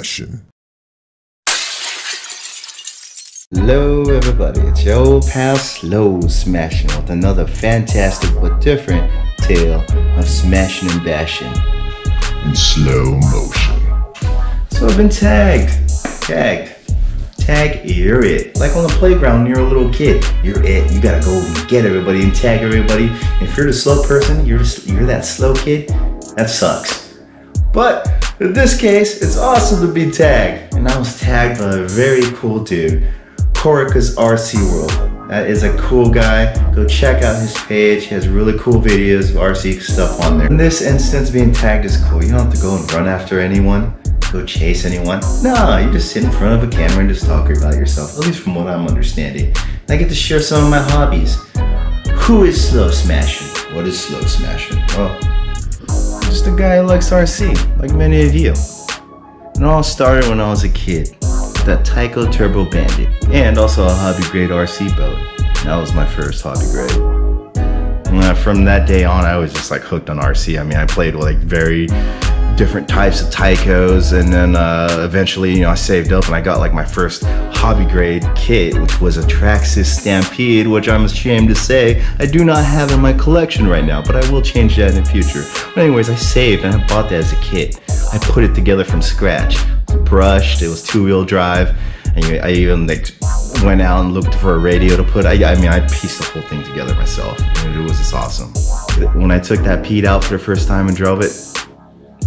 Smashing. Hello everybody, it's your old pal Slow Smashing with another fantastic but different tale of smashing and bashing In slow motion. So I've been tagged, you're it. Like on the playground, you're a little kid, you're it. You gotta go and get everybody and tag everybody. If you're the slow person, you're that slow kid, that sucks. But in this case, it's awesome to be tagged. And I was tagged by a very cool dude, Coreca's RC World. That is a cool guy. Go check out his page. He has really cool videos of RC stuff on there. In this instance, being tagged is cool. You don't have to go and run after anyone, go chase anyone. No, you just sit in front of a camera and just talk about yourself, at least from what I'm understanding. And I get to share some of my hobbies. Who is Slow Smashing? What is Slow Smashing? Well, I'm just a guy who likes RC, like many of you. And it all started when I was a kid. That Tyco Turbo Bandit, and also a hobby grade RC boat. That was my first hobby grade. And from that day on, I was just like hooked on RC. I mean, I played like very different types of Tycos, and then eventually, you know, I saved up and I got like my first hobby grade kit, which was a Traxxas Stampede, which I'm ashamed to say I do not have in my collection right now, but I will change that in the future. But anyways, I saved and I bought that as a kit. I put it together from scratch. Brushed, it was 2-wheel drive, and I even like went out and looked for a radio to put. I mean, I pieced the whole thing together myself, and it was just awesome. When I took that Pete out for the first time and drove it,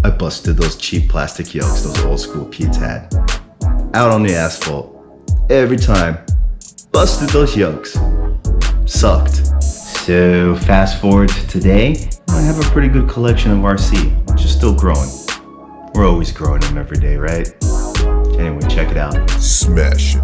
I busted those cheap plastic yokes those old school Pete's had. Out on the asphalt, every time, busted those yokes. Sucked. So fast forward to today, I have a pretty good collection of RC, which is still growing. We're always growing them every day, right? Anyway, check it out. Smashing.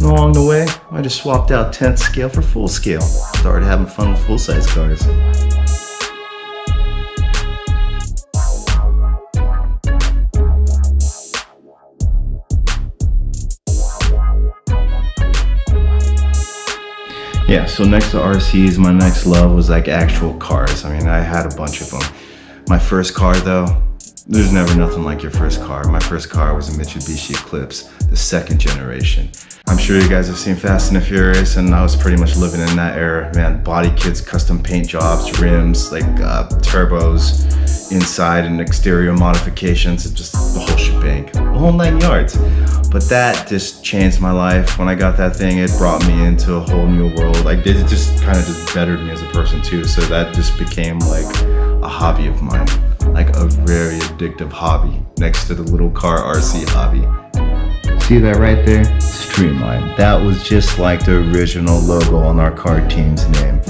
Along the way, I just swapped out 10th scale for full scale. Started having fun with full-size cars. Yeah, so next to RCs, my next love was like actual cars. I mean, I had a bunch of them. My first car though, there's never nothing like your first car. My first car was a Mitsubishi Eclipse, the second generation. I'm sure you guys have seen Fast and the Furious, and I was pretty much living in that era. Man, body kits, custom paint jobs, rims, like turbos, inside and exterior modifications, and just the whole shebang, the whole 9 yards. But that just changed my life. When I got that thing, it brought me into a whole new world. Like, it just kind of just bettered me as a person too. So that just became like a hobby of mine, like a very addictive hobby next to the little car RC hobby. See that right there? Streamline. That was just like the original logo on our car team's name.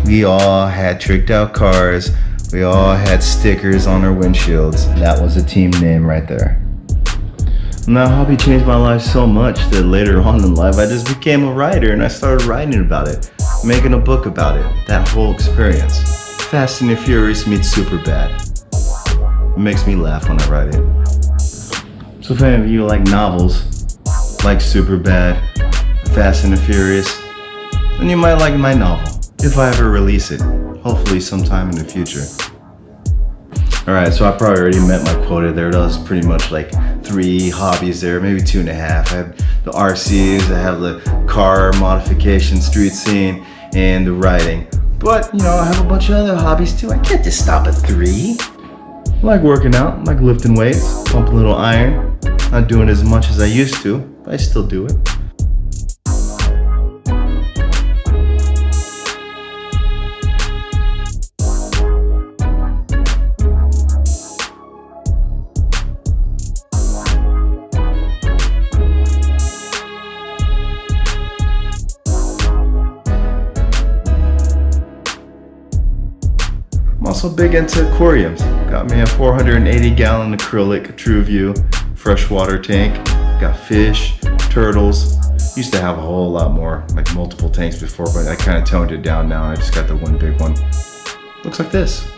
We all had tricked out cars. We all had stickers on our windshields. That was the team name right there. And that hobby changed my life so much that later on in life I just became a writer and I started writing about it, making a book about it, that whole experience. Fast and the Furious meets Superbad. It makes me laugh when I write it. So if any of you like novels, like Superbad, Fast and the Furious, then you might like my novel, if I ever release it, hopefully sometime in the future. Alright, so I probably already met my quota there. That was pretty much like 3 hobbies there, maybe 2.5. I have the RCs, I have the car modification, street scene, and the writing. But, you know, I have a bunch of other hobbies too. I can't just stop at 3. I like working out, I like lifting weights, pumping a little iron. Not doing as much as I used to, but I still do it. I'm also big into aquariums. Got me a 480-gallon acrylic TRU freshwater tank. Got fish, turtles. Used to have a whole lot more, like multiple tanks before, but I kind of toned it down now. I just got the one big one. Looks like this.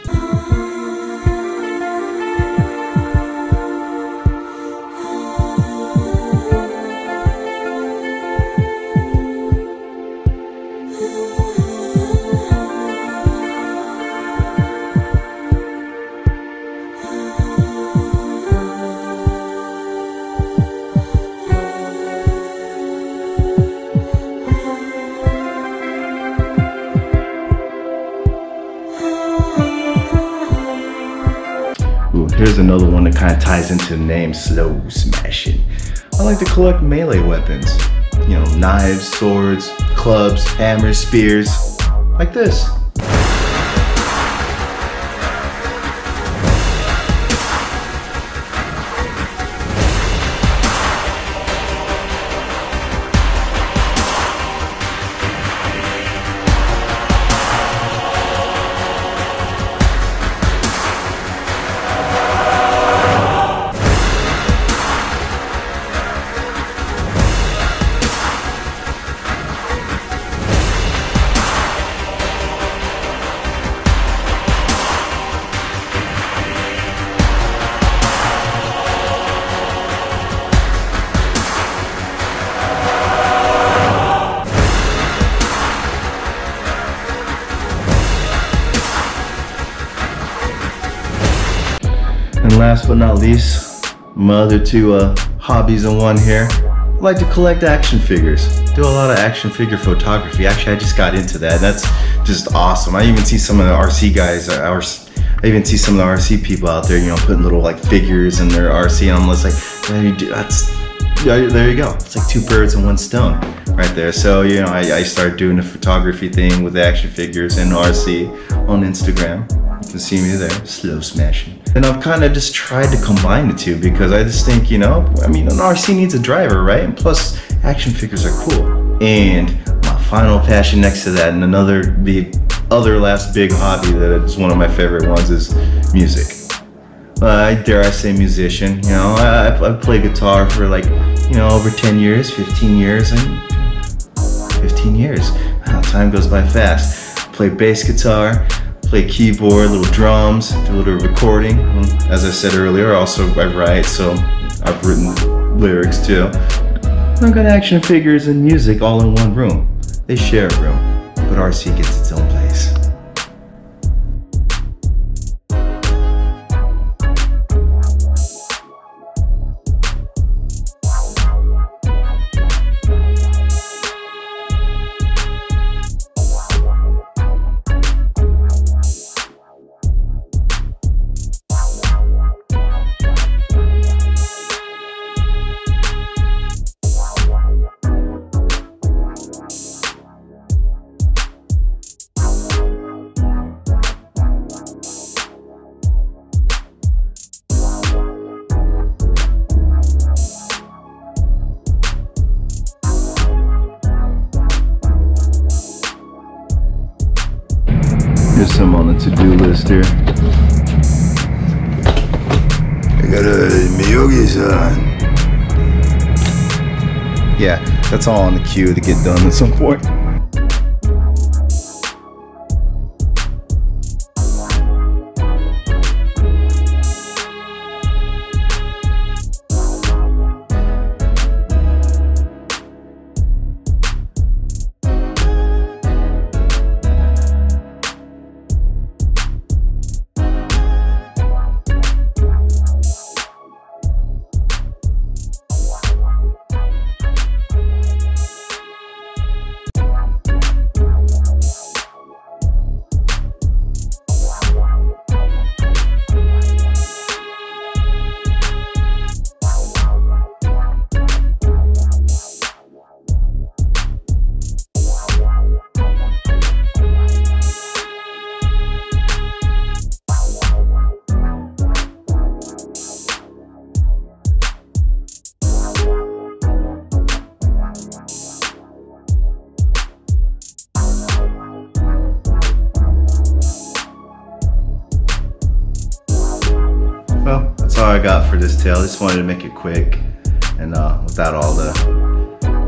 Here's another one that kind of ties into the name, slow smashing. I like to collect melee weapons. You know, knives, swords, clubs, hammers, spears, like this. And last but not least, my other two hobbies in one here. I like to collect action figures. Do a lot of action figure photography. Actually, I just got into that. That's just awesome. I even see some of the RC guys, I even see some of the RC people out there, you know, putting little like figures in their RC, and I'm just like, there you go. It's like two birds and one stone right there. So, you know, I started doing the photography thing with action figures and RC on Instagram. You can see me there, slow smashing. And I've kind of just tried to combine the two because I just think, you know, I mean, an RC needs a driver, right? And plus, action figures are cool. And my final passion next to that, and the other last big hobby that is one of my favorite ones, is music. Dare I say musician, you know, I play guitar for like, you know, over 10 years, 15 years, and 15 years. Wow, time goes by fast. Play bass guitar, play keyboard, little drums, do a little recording. As I said earlier, also I write, so I've written lyrics too. I've got action figures and music all in one room. They share a room, but RC gets its own place. Here's some on the to-do list here. I got a Miyogi-san. Yeah, that's all on the queue to get done at some point. well, that's all I got for this tale. Just wanted to make it quick and without all the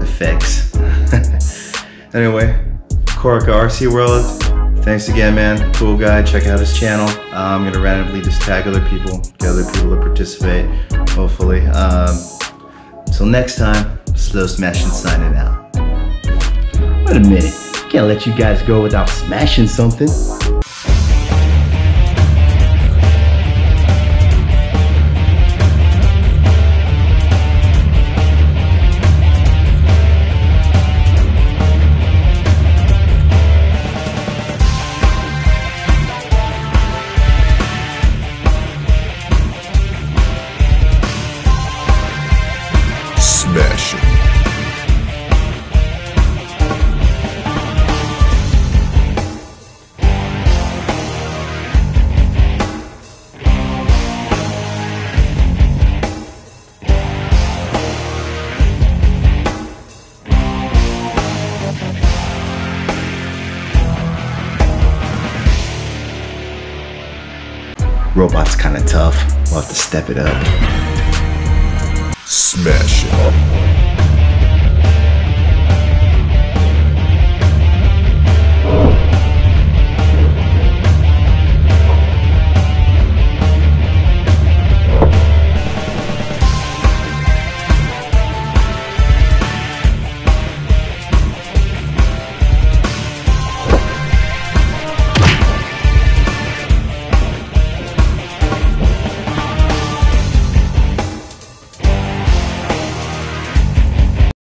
effects. Anyway, Coreca RC World, thanks again, man. Cool guy. Check out his channel. I'm gonna randomly just tag other people, get other people to participate, hopefully. Until next time, Slow Smashing signing out. Wait a minute, can't let you guys go without smashing something. Smashing. Robot's kind of tough. We'll have to step it up. Smashing.